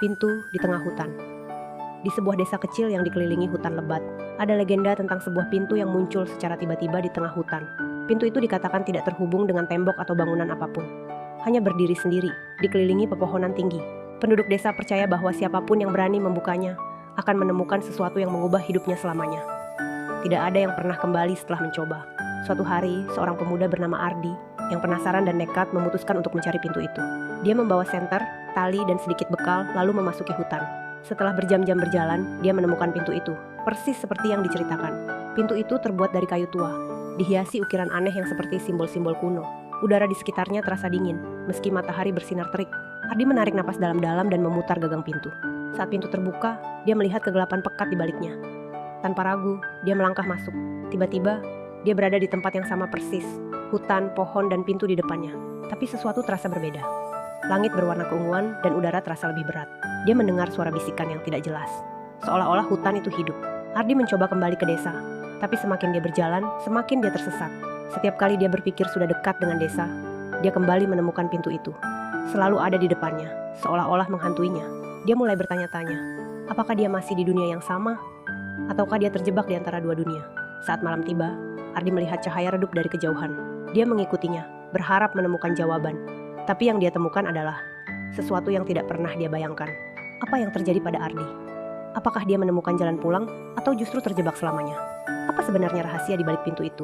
Pintu di tengah hutan. Di sebuah desa kecil yang dikelilingi hutan lebat, ada legenda tentang sebuah pintu yang muncul secara tiba-tiba di tengah hutan. Pintu itu dikatakan tidak terhubung dengan tembok atau bangunan apapun. Hanya berdiri sendiri, dikelilingi pepohonan tinggi. Penduduk desa percaya bahwa siapapun yang berani membukanya akan menemukan sesuatu yang mengubah hidupnya selamanya. Tidak ada yang pernah kembali setelah mencoba. Suatu hari, seorang pemuda bernama Ardi yang penasaran dan nekat memutuskan untuk mencari pintu itu. Dia membawa senter, tali, dan sedikit bekal, lalu memasuki hutan. Setelah berjam-jam berjalan, dia menemukan pintu itu, persis seperti yang diceritakan. Pintu itu terbuat dari kayu tua, dihiasi ukiran aneh yang seperti simbol-simbol kuno. Udara di sekitarnya terasa dingin, meski matahari bersinar terik. Ardi menarik napas dalam-dalam dan memutar gagang pintu. Saat pintu terbuka, dia melihat kegelapan pekat di baliknya. Tanpa ragu, dia melangkah masuk. Tiba-tiba, dia berada di tempat yang sama persis. Hutan, pohon, dan pintu di depannya. Tapi sesuatu terasa berbeda. Langit berwarna keunguan dan udara terasa lebih berat. Dia mendengar suara bisikan yang tidak jelas. Seolah-olah hutan itu hidup. Ardi mencoba kembali ke desa. Tapi semakin dia berjalan, semakin dia tersesat. Setiap kali dia berpikir sudah dekat dengan desa, dia kembali menemukan pintu itu. Selalu ada di depannya, seolah-olah menghantuinya. Dia mulai bertanya-tanya, apakah dia masih di dunia yang sama? Ataukah dia terjebak di antara dua dunia? Saat malam tiba, Ardi melihat cahaya redup dari kejauhan. Dia mengikutinya, berharap menemukan jawaban. Tapi yang dia temukan adalah sesuatu yang tidak pernah dia bayangkan. Apa yang terjadi pada Ardi? Apakah dia menemukan jalan pulang atau justru terjebak selamanya? Apa sebenarnya rahasia di balik pintu itu?